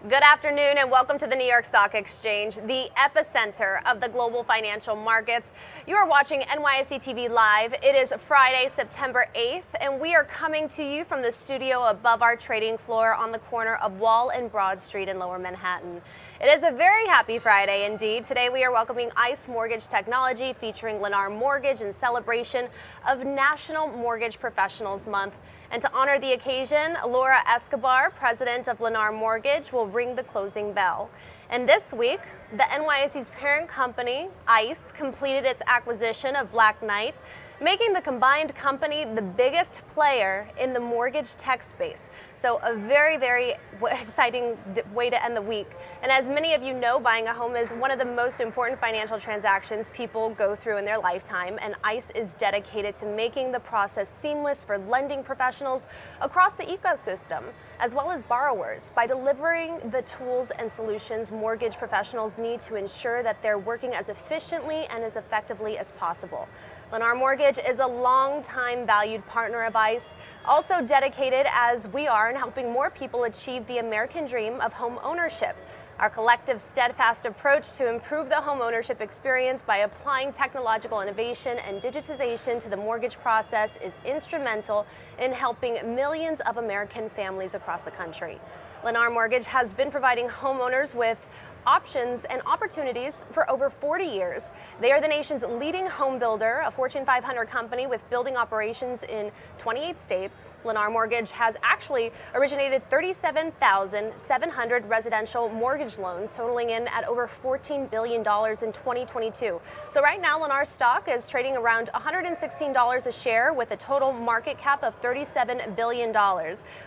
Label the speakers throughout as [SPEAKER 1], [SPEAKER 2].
[SPEAKER 1] Good afternoon and welcome to the New York Stock Exchange, the epicenter of the global financial markets. You are watching NYSE TV Live. It is Friday, September 8th, and we are coming to you from the studio above our trading floor on the corner of Wall and Broad Street in Lower Manhattan. It is a very happy Friday indeed. Today we are welcoming ICE Mortgage Technology featuring Lennar Mortgage in celebration of National Mortgage Professionals Month. And to honor the occasion, Laura Escobar, president of Lennar Mortgage, will ring the closing bell. And this week, the NYSE's parent company, ICE, completed its acquisition of Black Knight, making the combined company the biggest player in the mortgage tech space. So a very, very exciting way to end the week. And as many of you know, buying a home is one of the most important financial transactions people go through in their lifetime, and ICE is dedicated to making the process seamless for lending professionals across the ecosystem, as well as borrowers, by delivering the tools and solutions mortgage professionals need to ensure that they're working as efficiently and as effectively as possible. Lennar Mortgage is a long-time valued partner of ICE, also dedicated as we are in helping more people achieve the American dream of home ownership. Our collective steadfast approach to improve the home ownership experience by applying technological innovation and digitization to the mortgage process is instrumental in helping millions of American families across the country. Lennar Mortgage has been providing homeowners with options and opportunities for over 40 years. They are the nation's leading home builder, a Fortune 500 company with building operations in 28 states. Lennar Mortgage has actually originated 37,700 residential mortgage loans, totaling in at over $14 billion in 2022. So right now, Lennar stock is trading around $116 a share with a total market cap of $37 billion.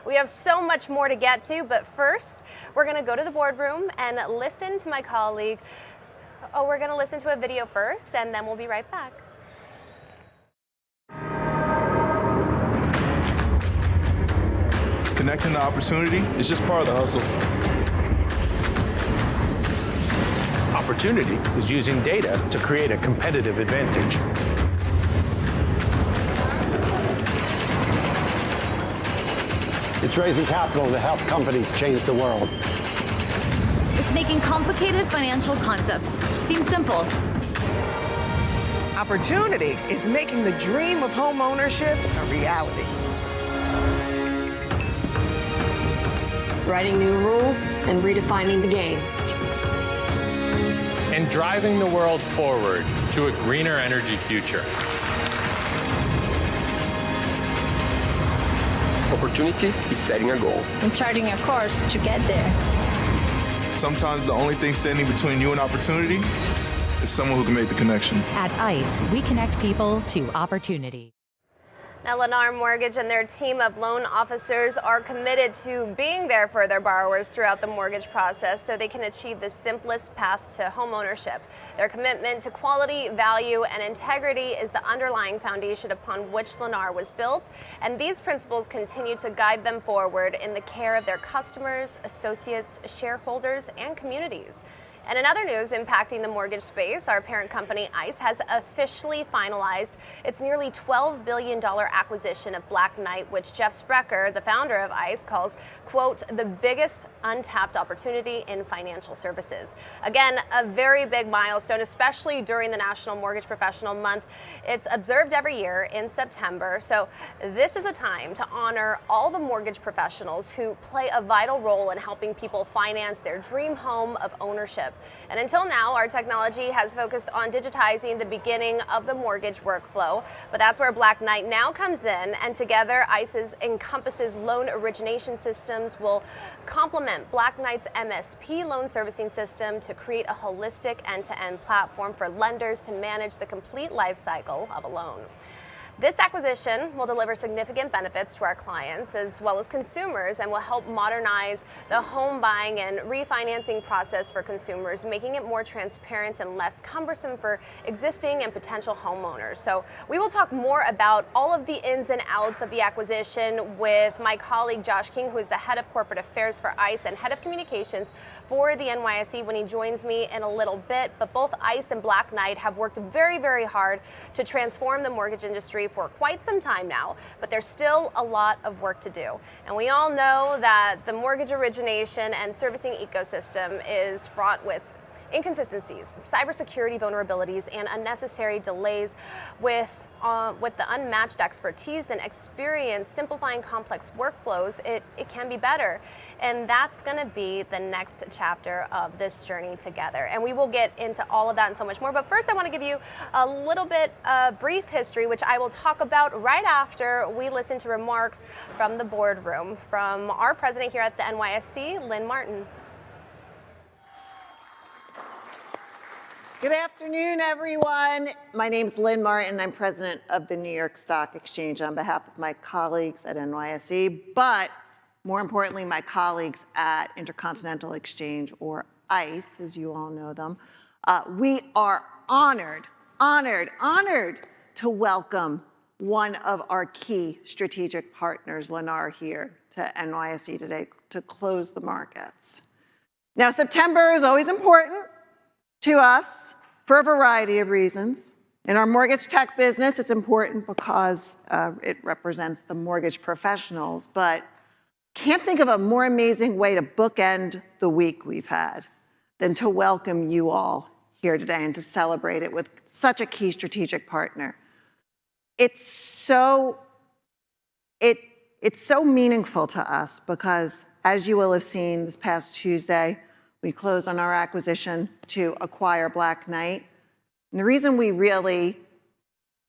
[SPEAKER 1] We have so much more to get to, but first, we're going to go to the boardroom and listen to my colleague. We're going to listen to a video first, and then we'll be right back.
[SPEAKER 2] Connecting the opportunity is just part of the hustle.
[SPEAKER 3] Opportunity is using data to create a competitive advantage.
[SPEAKER 4] It's raising capital to help companies change the world.
[SPEAKER 5] It's making complicated financial concepts seem simple.
[SPEAKER 6] Opportunity is making the dream of home ownership a reality.
[SPEAKER 7] Writing new rules and redefining the game.
[SPEAKER 8] And driving the world forward to a greener energy future.
[SPEAKER 9] Opportunity is setting a goal.
[SPEAKER 10] And charting a course to get there.
[SPEAKER 2] Sometimes the only thing standing between you and opportunity is someone who can make the connection.
[SPEAKER 11] At ICE, we connect people to opportunity.
[SPEAKER 1] Now, Lennar Mortgage and their team of loan officers are committed to being there for their borrowers throughout the mortgage process so they can achieve the simplest path to home ownership. Their commitment to quality, value, and integrity is the underlying foundation upon which Lennar was built, and these principles continue to guide them forward in the care of their customers, associates, shareholders, and communities. And in other news impacting the mortgage space, our parent company ICE has officially finalized its nearly $12 billion acquisition of Black Knight, which Jeff Sprecher, the founder of ICE, calls, quote, the biggest untapped opportunity in financial services. Again, a very big milestone, especially during the National Mortgage Professional Month. It's observed every year in September. So this is a time to honor all the mortgage professionals who play a vital role in helping people finance their dream home of ownership. And until now, our technology has focused on digitizing the beginning of the mortgage workflow, but that's where Black Knight now comes in, and together ICE's encompasses loan origination systems will complement Black Knight's MSP loan servicing system to create a holistic end-to-end platform for lenders to manage the complete life cycle of a loan. This acquisition will deliver significant benefits to our clients as well as consumers and will help modernize the home buying and refinancing process for consumers, making it more transparent and less cumbersome for existing and potential homeowners. So we will talk more about all of the ins and outs of the acquisition with my colleague Josh King, who is the head of corporate affairs for ICE and head of communications for the NYSE, when he joins me in a little bit. But both ICE and Black Knight have worked very, very hard to transform the mortgage industry for quite some time now, but there's still a lot of work to do. And we all know that the mortgage origination and servicing ecosystem is fraught with inconsistencies, cybersecurity vulnerabilities, and unnecessary delays. With the unmatched expertise and experience simplifying complex workflows, it can be better. And that's going to be the next chapter of this journey together. And we will get into all of that and so much more. But first, I want to give you a little bit brief history, which I will talk about right after we listen to remarks from the boardroom from our president here at the NYSE, Lynn Martin.
[SPEAKER 12] Good afternoon, everyone. My name is Lynn Martin. I'm president of the New York Stock Exchange on behalf of my colleagues at NYSE, but more importantly, my colleagues at Intercontinental Exchange, or ICE, as you all know them. We are honored to welcome one of our key strategic partners, Lennar, here to NYSE today to close the markets. Now, September is always important to us for a variety of reasons. In our mortgage tech business, it's important because it represents the mortgage professionals, but can't think of a more amazing way to bookend the week we've had than to welcome you all here today and to celebrate it with such a key strategic partner. It's so meaningful to us because, as you will have seen this past Tuesday, we closed on our acquisition to acquire Black Knight. And the reason we really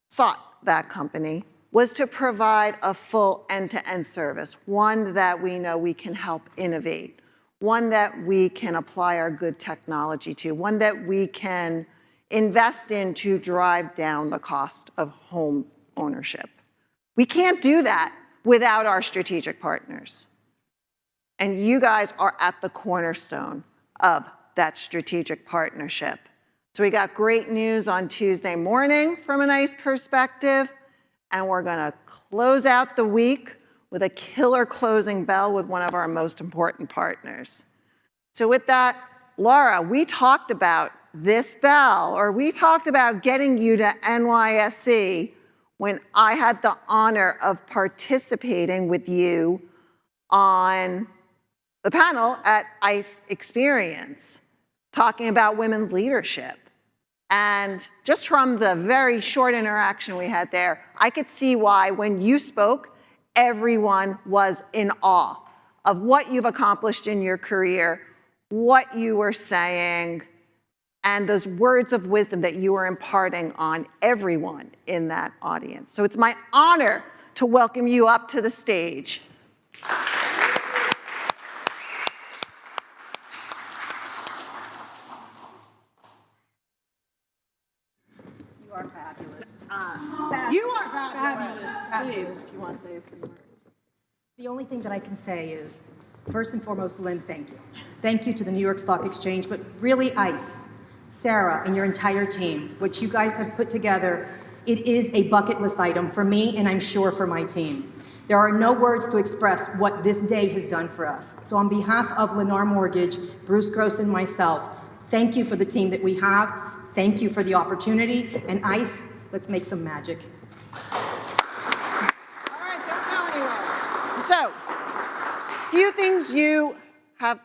[SPEAKER 12] sought that company was to provide a full end-to-end service, one that we know we can help innovate, one that we can apply our good technology to, one that we can invest in to drive down the cost of home ownership. We can't do that without our strategic partners. And you guys are at the cornerstone of that strategic partnership. So we got great news on Tuesday morning from an ICE perspective, and we're gonna close out the week with a killer closing bell with one of our most important partners. So with that, Laura, we talked about this bell, or we talked about getting you to NYSE when I had the honor of participating with you on the panel at ICE Experience, talking about women's leadership. And just from the very short interaction we had there, I could see why when you spoke, everyone was in awe of what you've accomplished in your career, what you were saying, and those words of wisdom that you were imparting on everyone in that audience. So it's my honor to welcome you up to the stage.
[SPEAKER 13] You are fabulous.
[SPEAKER 12] You are fabulous.
[SPEAKER 13] Fabulous.
[SPEAKER 12] Please, you want to say a few words?
[SPEAKER 13] The only thing that I can say is, first and foremost, Lynn, thank you. Thank you to the New York Stock Exchange, but really ICE, Sarah, and your entire team. What you guys have put together, it is a bucket list item for me, and I'm sure for my team. There are no words to express what this day has done for us. So on behalf of Lennar Mortgage, Bruce Gross, and myself, thank you for the team that we have. Thank you for the opportunity. And ICE, let's make some magic.
[SPEAKER 12] All right, don't go anywhere. So, few things you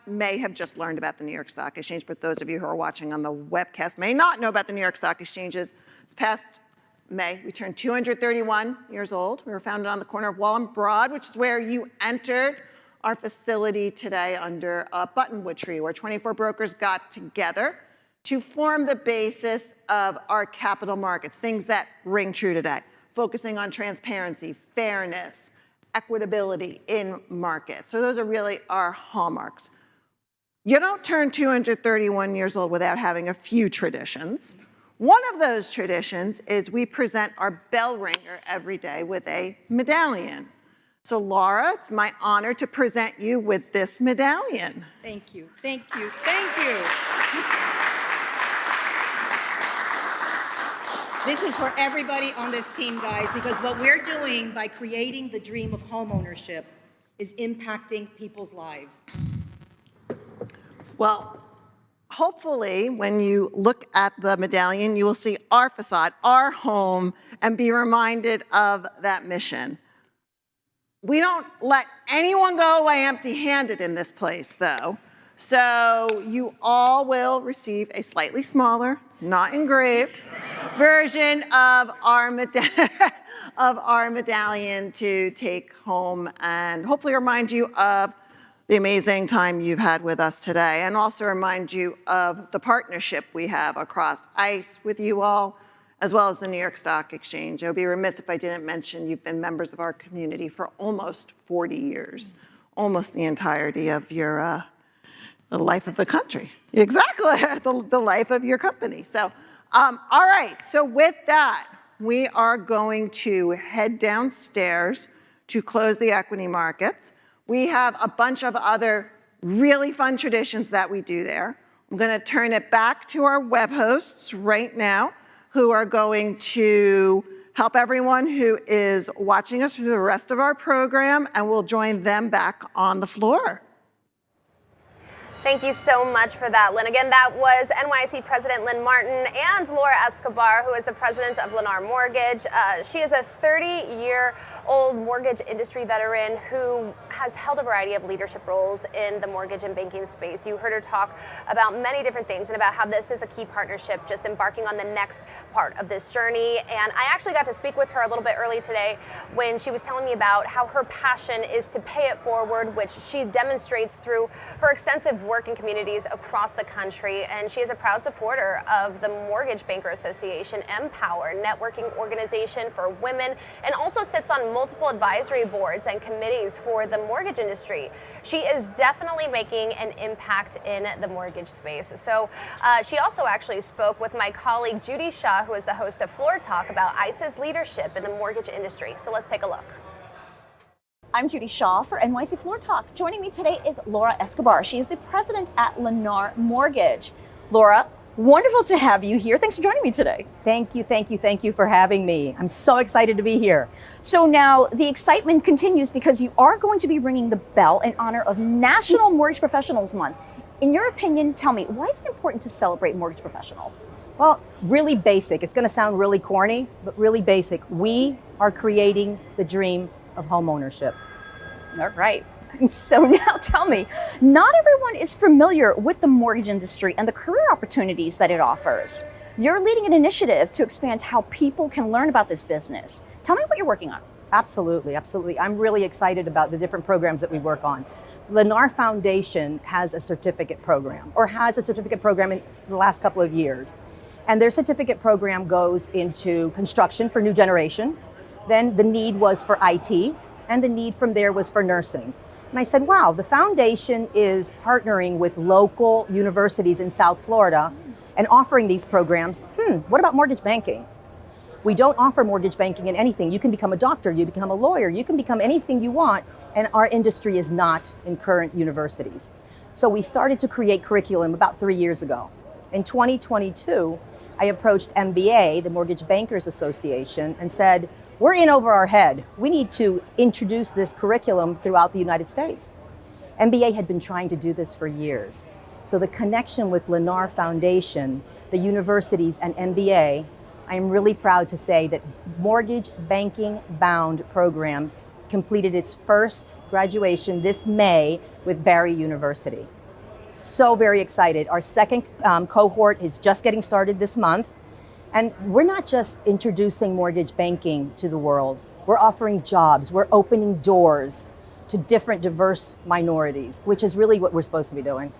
[SPEAKER 12] may have just learned about the New York Stock Exchange, but those of you who are watching on the webcast may not know about the New York Stock Exchanges. This past May, we turned 231 years old. We were founded on the corner of Wall and Broad, which is where you entered our facility today under a buttonwood tree, where 24 brokers got together to form the basis of our capital markets, things that ring true today, focusing on transparency, fairness, equitability in markets. So those are really our hallmarks. You don't turn 231 years old without having a few traditions. One of those traditions is we present our bell ringer every day with a medallion. So Laura, it's my honor to present you with this medallion.
[SPEAKER 13] Thank you, thank you, thank you. This is for everybody on this team, guys, because what we're doing by creating the dream of homeownership is impacting people's lives.
[SPEAKER 12] Well, hopefully, when you look at the medallion, you will see our facade, our home, and be reminded of that mission. We don't let anyone go away empty-handed in this place, though. So you all will receive a slightly smaller, not engraved, version of our medallion to take home and hopefully remind you of the amazing time you've had with us today, and also remind you of the partnership we have across ICE with you all, as well as the New York Stock Exchange. I would be remiss if I didn't mention you've been members of our community for almost 40 years, almost the entirety of your the life of the country. Exactly, the life of your company. So, all right, so with that, we are going to head downstairs to close the equity markets. We have a bunch of other really fun traditions that we do there. I'm gonna turn it back to our web hosts right now, who are going to help everyone who is watching us through the rest of our program, and we'll join them back on the floor.
[SPEAKER 1] Thank you so much for that, Lynn. Again, that was NYSE President Lynn Martin and Laura Escobar, who is the president of Lennar Mortgage. She is a 30-year-old mortgage industry veteran who has held a variety of leadership roles in the mortgage and banking space. You heard her talk about many different things and about how this is a key partnership, just embarking on the next part of this journey. And I actually got to speak with her a little bit early today when she was telling me about how her passion is to pay it forward, which she demonstrates through her extensive work in communities across the country, and she is a proud supporter of the Mortgage Banker Association, Empower, networking organization for women, and also sits on multiple advisory boards and committees for the mortgage industry. She is definitely making an impact in the mortgage space. So she also actually spoke with my colleague Judy Shaw, who is the host of Floor Talk, about ICE's leadership in the mortgage industry. So let's take a look.
[SPEAKER 14] I'm Judy Shaw for NYC Floor Talk. Joining me today is Laura Escobar. She is the president at Lennar Mortgage. Laura, wonderful to have you here. Thanks for joining me today.
[SPEAKER 15] Thank you for having me. I'm so excited to be here.
[SPEAKER 14] So now the excitement continues because you are going to be ringing the bell in honor of National Mortgage Professionals Month. In your opinion, tell me, why is it important to celebrate mortgage professionals?
[SPEAKER 15] Well, really basic. It's going to sound really corny, but really basic. We are creating the dream of home ownership.
[SPEAKER 14] All right. So now tell me, not everyone is familiar with the mortgage industry and the career opportunities that it offers. You're leading an initiative to expand how people can learn about this business. Tell me what you're working on.
[SPEAKER 15] Absolutely, absolutely. I'm really excited about the different programs that we work on. Lennar Foundation has a certificate program, or has a certificate program in the last couple of years. And their certificate program goes into construction for new generation. Then the need was for IT, and the need from there was for nursing. And I said, wow, the foundation is partnering with local universities in South Florida and offering these programs. What about mortgage banking? We don't offer mortgage banking in anything. You can become a doctor, you become a lawyer, you can become anything you want, and our industry is not in current universities. So we started to create curriculum about 3 years ago. In 2022, I approached MBA, the Mortgage Bankers Association, and said, we're in over our head. We need to introduce this curriculum throughout the United States. MBA had been trying to do this for years. So the connection with Lennar Foundation, the universities, and MBA, I am really proud to say that Mortgage Banking Bound program completed its first graduation this May with Barry University. So very excited. Our second cohort is just getting started this month. And we're not just introducing mortgage banking to the world. We're offering jobs. We're opening doors to different diverse minorities, which is really what we're supposed to be doing.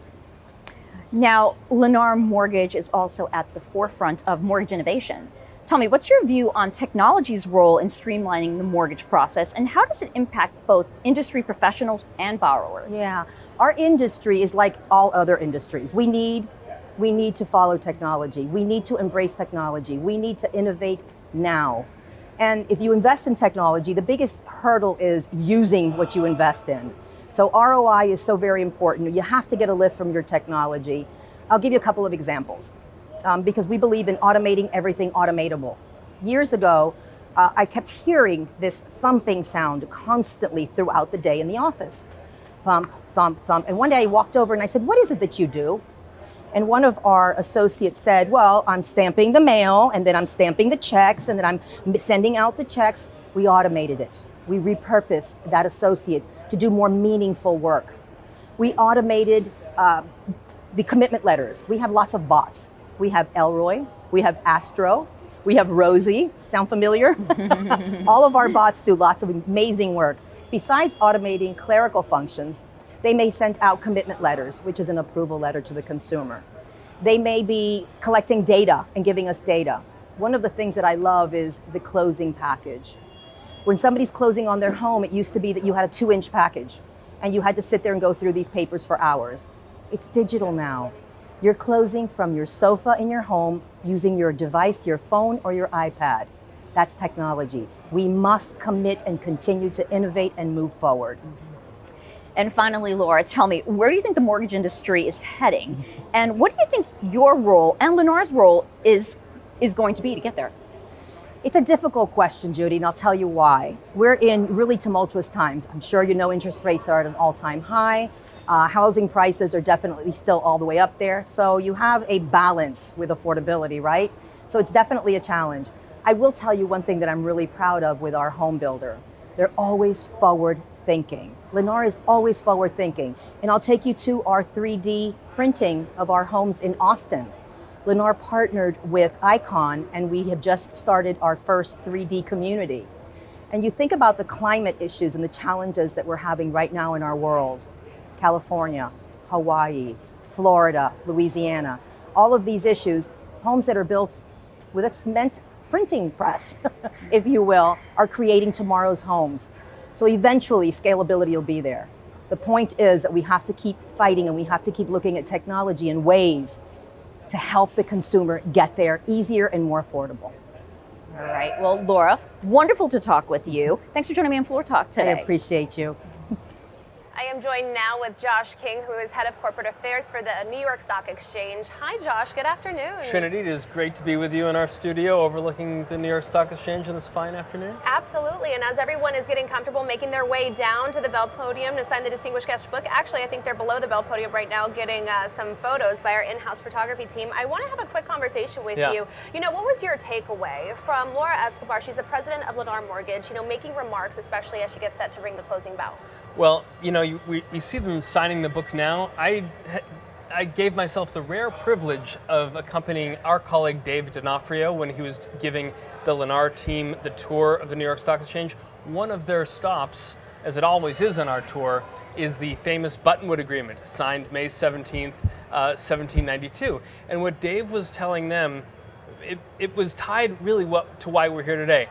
[SPEAKER 14] Now, Lennar Mortgage is also at the forefront of mortgage innovation. Tell me, what's your view on technology's role in streamlining the mortgage process, and how does it impact both industry professionals and borrowers?
[SPEAKER 15] Yeah, our industry is like all other industries. We need to follow technology. We need to embrace technology. We need to innovate now. And if you invest in technology, the biggest hurdle is using what you invest in. So ROI is so very important. You have to get a lift from your technology. I'll give you a couple of examples because we believe in automating everything automatable. Years ago, I kept hearing this thumping sound constantly throughout the day in the office. Thump, thump, thump. And one day I walked over and I said, what is it that you do? And one of our associates said, well, I'm stamping the mail, and then I'm stamping the checks, and then I'm sending out the checks. We automated it. We repurposed that associate to do more meaningful work. We automated the commitment letters. We have lots of bots. We have Elroy, we have Astro, we have Rosie. Sound familiar? All of our bots do lots of amazing work. Besides automating clerical functions, they may send out commitment letters, which is an approval letter to the consumer. They may be collecting data and giving us data. One of the things that I love is the closing package. When somebody's closing on their home, it used to be that you had a 2-inch package and you had to sit there and go through these papers for hours. It's digital now. You're closing from your sofa in your home using your device, your phone or your iPad. That's technology. We must commit and continue to innovate and move forward.
[SPEAKER 14] And finally, Laura, tell me, where do you think the mortgage industry is heading? And what do you think your role and Lennar's role is going to be to get there?
[SPEAKER 15] It's a difficult question, Judy, and I'll tell you why. We're in really tumultuous times. I'm sure you know interest rates are at an all-time high. Housing prices are definitely still all the way up there. So you have a balance with affordability, right? So it's definitely a challenge. I will tell you one thing that I'm really proud of with our home builder. They're always forward thinking. Lennar is always forward thinking. And I'll take you to our 3D printing of our homes in Austin. Lennar partnered with Icon and we have just started our first 3D community. And you think about the climate issues and the challenges that we're having right now in our world. California, Hawaii, Florida, Louisiana, all of these issues, homes that are built with a cement printing press, if you will, are creating tomorrow's homes. So eventually scalability will be there. The point is that we have to keep fighting and we have to keep looking at technology and ways to help the consumer get there easier and more affordable.
[SPEAKER 14] All right, well, Laura, wonderful to talk with you. Thanks for joining me on Floor Talk today.
[SPEAKER 15] I appreciate you.
[SPEAKER 1] I am joined now with Josh King, who is head of corporate affairs for the New York Stock Exchange. Hi, Josh. Good afternoon.
[SPEAKER 8] Trinity, it is great to be with you in our studio overlooking the New York Stock Exchange on this fine afternoon.
[SPEAKER 1] Absolutely. And as everyone is getting comfortable making their way down to the Bell Podium to sign the Distinguished Guest book, actually, I think they're below the Bell Podium right now getting some photos by our in-house photography team. I want to have a quick conversation with you. You know, what was your takeaway from Laura Escobar? She's the president of Lennar Mortgage, you know, making remarks, especially as she gets set to ring the closing bell.
[SPEAKER 8] Well, you know, we see them signing the book now. I gave myself the rare privilege of accompanying our colleague Dave D'Onofrio when he was giving the Lennar team the tour of the New York Stock Exchange. One of their stops, as it always is on our tour, is the famous Buttonwood Agreement, signed May 17th, 1792. And what Dave was telling them, it was tied really to why we're here today,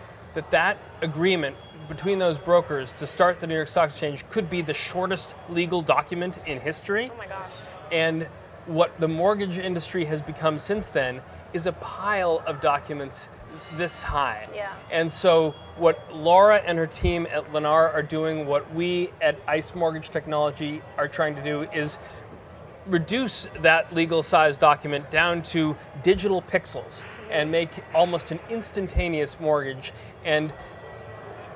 [SPEAKER 8] that agreement between those brokers to start the New York Stock Exchange could be the shortest legal document in history.
[SPEAKER 1] Oh my gosh.
[SPEAKER 8] And what the mortgage industry has become since then is a pile of documents this high.
[SPEAKER 1] Yeah.
[SPEAKER 8] And so what Laura and her team at Lennar are doing, what we at ICE Mortgage Technology are trying to do, is reduce that legal size document down to digital pixels and make almost an instantaneous mortgage. And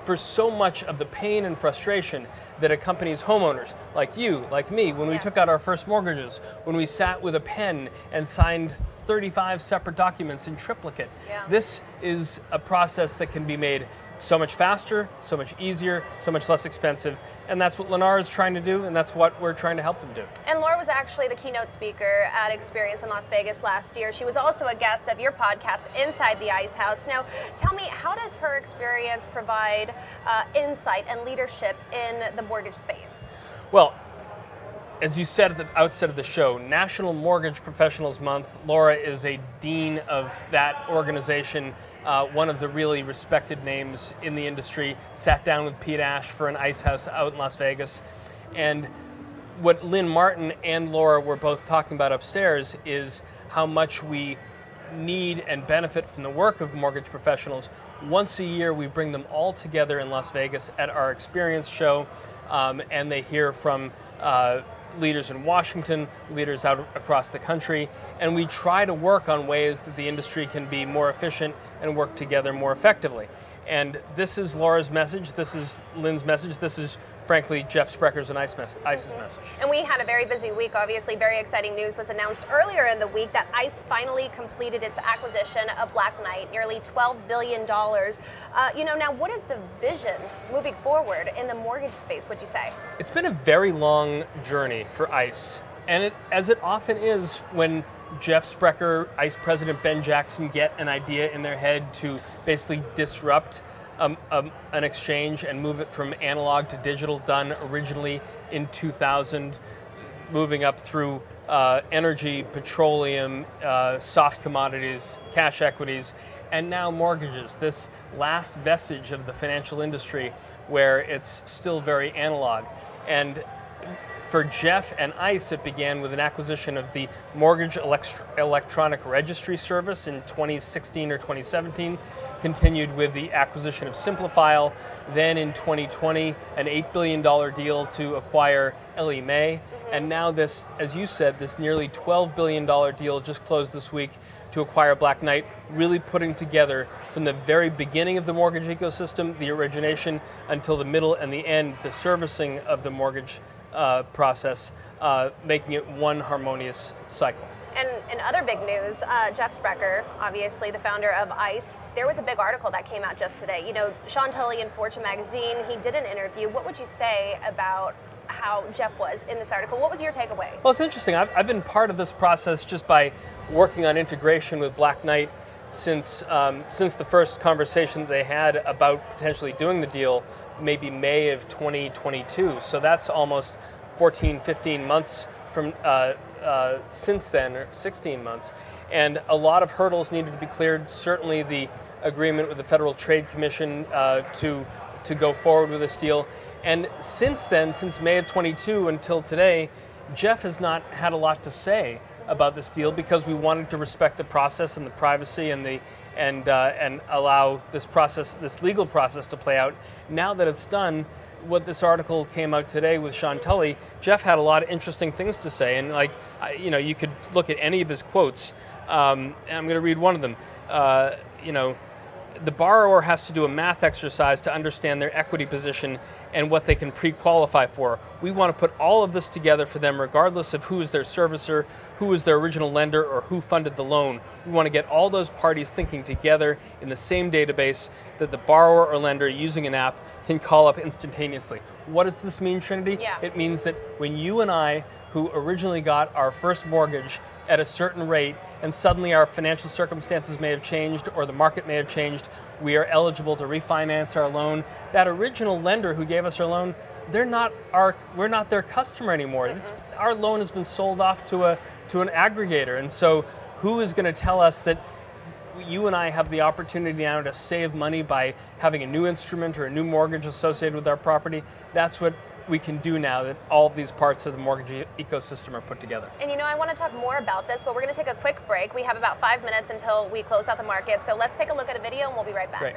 [SPEAKER 8] for so much of the pain and frustration that accompanies homeowners like you, like me, when we took out our first mortgages, when we sat with a pen and signed 35 separate documents in triplicate. This is a process that can be made so much faster, so much easier, so much less expensive. And that's what Lennar is trying to do, and that's what we're trying to help them do.
[SPEAKER 1] And Laura was actually the keynote speaker at Experience in Las Vegas last year. She was also a guest of your podcast, Inside the Ice House. Now, tell me, how does her experience provide insight and leadership in the mortgage space?
[SPEAKER 8] Well, as you said at the outset of the show, National Mortgage Professionals Month, Laura is a dean of that organization. One of the really respected names in the industry, sat down with Pete Ash for an ice house out in Las Vegas. And what Lynn Martin and Laura were both talking about upstairs is how much we need and benefit from the work of mortgage professionals. Once a year, we bring them all together in Las Vegas at our Experience show, and they hear from leaders in Washington, leaders out across the country, and we try to work on ways that the industry can be more efficient and work together more effectively. And this is Laura's message, this is Lynn's message, this is frankly, Jeff Sprecker's and ICE's message.
[SPEAKER 1] And we had a very busy week. Obviously, very exciting news was announced earlier in the week that ICE finally completed its acquisition of Black Knight, nearly $12 billion. Now what is the vision moving forward in the mortgage space, would you say?
[SPEAKER 8] It's been a very long journey for ICE. And as it often is when Jeff Sprecher, ICE President Ben Jackson get an idea in their head to basically disrupt an exchange and move it from analog to digital, done originally in 2000, moving up through energy, petroleum, soft commodities, cash equities, and now mortgages, this last vestige of the financial industry where it's still very analog. And for Jeff and ICE, it began with an acquisition of the Mortgage Electronic Registry Service in 2016 or 2017, continued with the acquisition of Simplifile, then in 2020, an $8 billion deal to acquire Ellie Mae, and now this, as you said, this nearly $12 billion deal just closed this week to acquire Black Knight, really putting together from the very beginning of the mortgage ecosystem, the origination, until the middle and the end, the servicing of the mortgage process, making it one harmonious cycle.
[SPEAKER 1] And in other big news, Jeff Sprecher, obviously the founder of ICE, there was a big article that came out just today. You know, Sean Tully in Fortune magazine, he did an interview. What would you say about how Jeff was in this article? What was your takeaway?
[SPEAKER 8] Well, it's interesting. I've been part of this process just by working on integration with Black Knight since the first conversation they had about potentially doing the deal, maybe May of 2022. So that's almost 14, 15 months from since then, or 16 months. And a lot of hurdles needed to be cleared. Certainly the agreement with the Federal Trade Commission to go forward with this deal. And since then, since May of 22 until today, Jeff has not had a lot to say about this deal because we wanted to respect the process and the privacy and allow this process, this legal process, to play out. Now that it's done, what this article came out today with Sean Tully, Jeff had a lot of interesting things to say, and you could look at any of his quotes. And I'm going to read one of them. The borrower has to do a math exercise to understand their equity position and what they can pre-qualify for. We want to put all of this together for them regardless of who is their servicer, who is their original lender, or who funded the loan. We want to get all those parties thinking together in the same database that the borrower or lender using an app can call up instantaneously. What does this mean, Trinity?
[SPEAKER 1] Yeah.
[SPEAKER 8] It means that when you and I, who originally got our first mortgage at a certain rate, and suddenly our financial circumstances may have changed or the market may have changed, we are eligible to refinance our loan. That original lender who gave us our loan, we're not their customer anymore. Our loan has been sold off to an aggregator. And so who is going to tell us that you and I have the opportunity now to save money by having a new instrument or a new mortgage associated with our property? That's what we can do now that all of these parts of the mortgage ecosystem are put together.
[SPEAKER 1] And I want to talk more about this, but we're going to take a quick break. We have about 5 minutes until we close out the market. So let's take a look at a video and we'll be right back.
[SPEAKER 8] Great.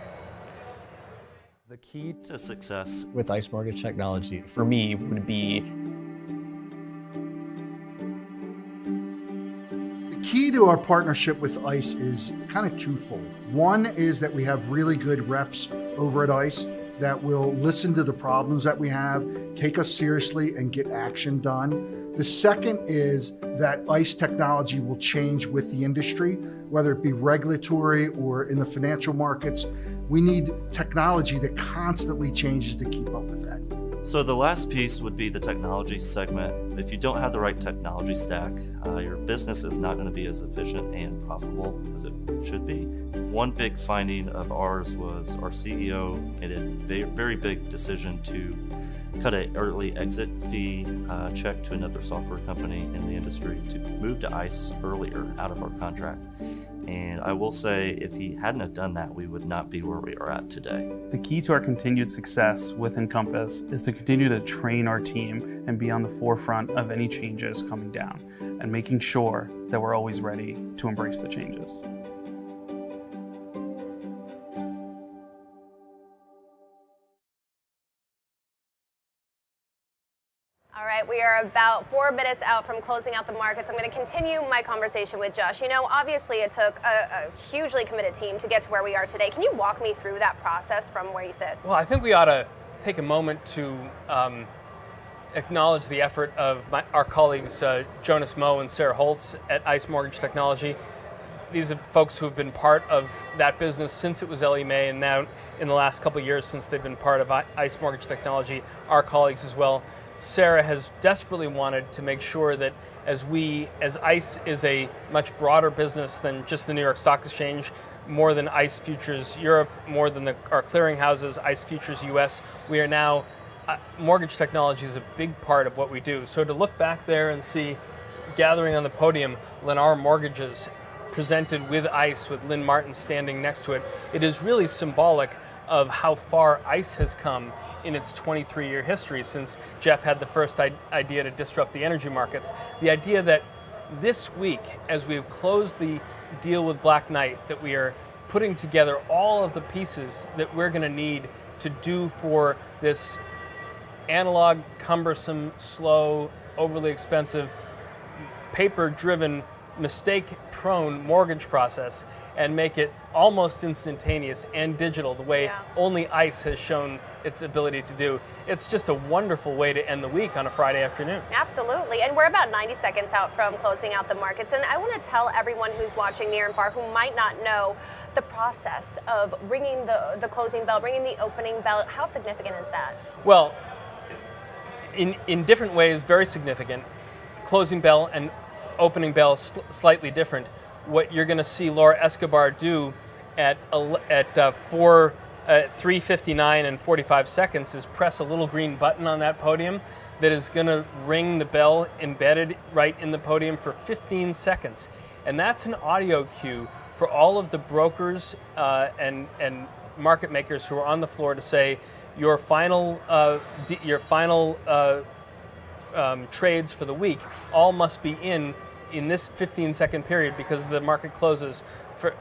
[SPEAKER 16] The key to success with ICE Mortgage Technology for me would be
[SPEAKER 17] the key to our partnership with ICE is kind of twofold. One is that we have really good reps over at ICE that will listen to the problems that we have, take us seriously, and get action done. The second is that ICE technology will change with the industry, whether it be regulatory or in the financial markets. We need technology that constantly changes to keep up with that.
[SPEAKER 16] So the last piece would be the technology segment. If you don't have the right technology stack, your business is not going to be as efficient and profitable as it should be. One big finding of ours was our CEO made a very big decision to cut an early exit fee check to another software company in the industry to move to ICE earlier out of our contract. And I will say, if he hadn't have done that, we would not be where we are at today.
[SPEAKER 18] The key to our continued success with Encompass is to continue to train our team and be on the forefront of any changes coming down, and making sure that we're always ready to embrace the changes.
[SPEAKER 1] All right, we are about 4 minutes out from closing out the markets. I'm going to continue my conversation with Josh. Obviously it took a hugely committed team to get to where we are today. Can you walk me through that process from where you sit?
[SPEAKER 8] Well, I think we ought to take a moment to acknowledge the effort of our colleagues Jonas Moe and Sarah Holtz at ICE Mortgage Technology. These are folks who have been part of that business since it was Ellie Mae, and now in the last couple of years since they've been part of ICE Mortgage Technology, our colleagues as well. Sarah has desperately wanted to make sure that as ICE is a much broader business than just the New York Stock Exchange, more than ICE Futures Europe, more than our clearinghouses, ICE Futures US, we are now, mortgage technology is a big part of what we do. So to look back there and see gathering on the podium, Lennar Mortgages presented with ICE, with Lynn Martin standing next to it, it is really symbolic of how far ICE has come in its 23-year history since Jeff had the first idea to disrupt the energy markets. The idea that this week, as we've closed the deal with Black Knight, that we are putting together all of the pieces that we're going to need to do for this analog, cumbersome, slow, overly expensive, paper-driven, mistake-prone mortgage process and make it almost instantaneous and digital the way only ICE has shown its ability to do. It's just a wonderful way to end the week on a Friday afternoon.
[SPEAKER 1] Absolutely, and we're about 90 seconds out from closing out the markets, and I want to tell everyone who's watching near and far who might not know the process of ringing the closing bell, ringing the opening bell. How significant is that?
[SPEAKER 8] Well, in different ways, very significant. Closing bell and opening bell slightly different. What you're going to see Laura Escobar do at 3:59 and 45 seconds is press a little green button on that podium that is going to ring the bell embedded right in the podium for 15 seconds. And that's an audio cue for all of the brokers and market makers who are on the floor to say your final trades for the week all must be in this 15-second period because the market closes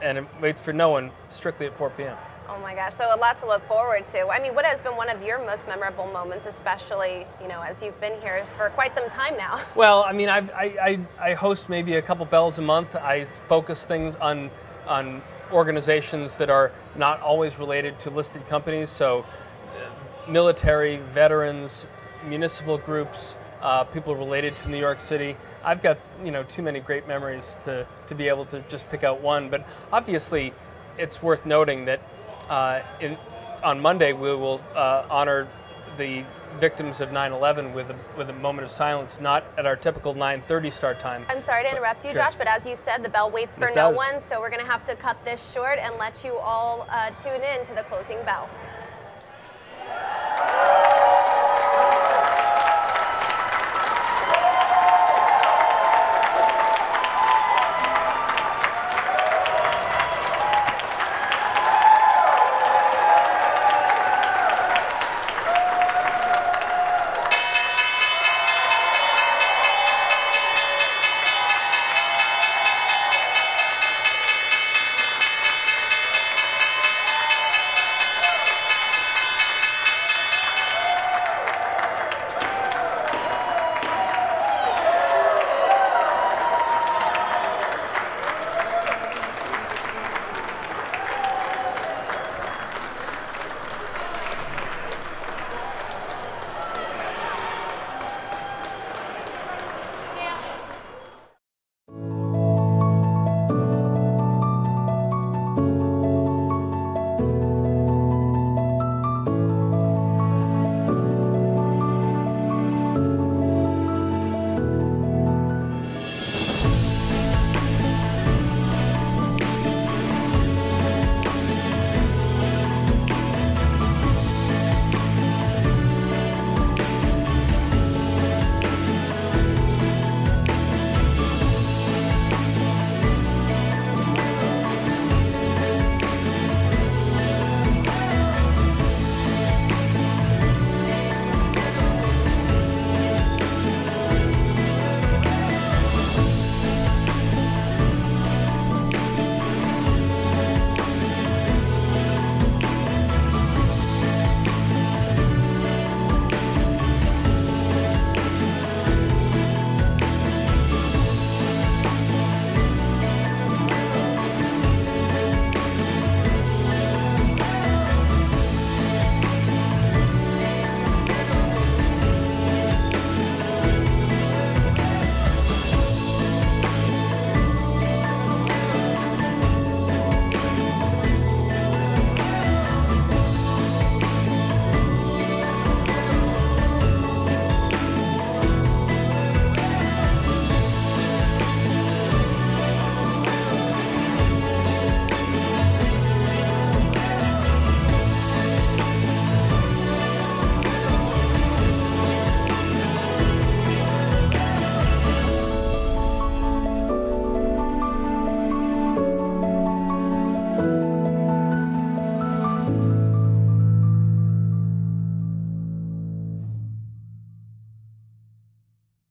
[SPEAKER 8] and it waits for no one strictly at 4 p.m.
[SPEAKER 1] Oh my gosh, so a lot to look forward to. I mean, what has been one of your most memorable moments, especially, as you've been here for quite some time now?
[SPEAKER 8] Well, I mean, I host maybe a couple bells a month. I focus things on organizations that are not always related to listed companies, so military, veterans, municipal groups, people related to New York City. I've got too many great memories to be able to just pick out one, but obviously it's worth noting that on Monday we will honor the victims of 9/11 with a moment of silence, not at our typical 9:30 start time.
[SPEAKER 1] I'm sorry to interrupt you,
[SPEAKER 8] sure.
[SPEAKER 1] Josh, but as you said, the bell waits for no one, so we're going to have to cut this short and let you all tune in to the closing bell.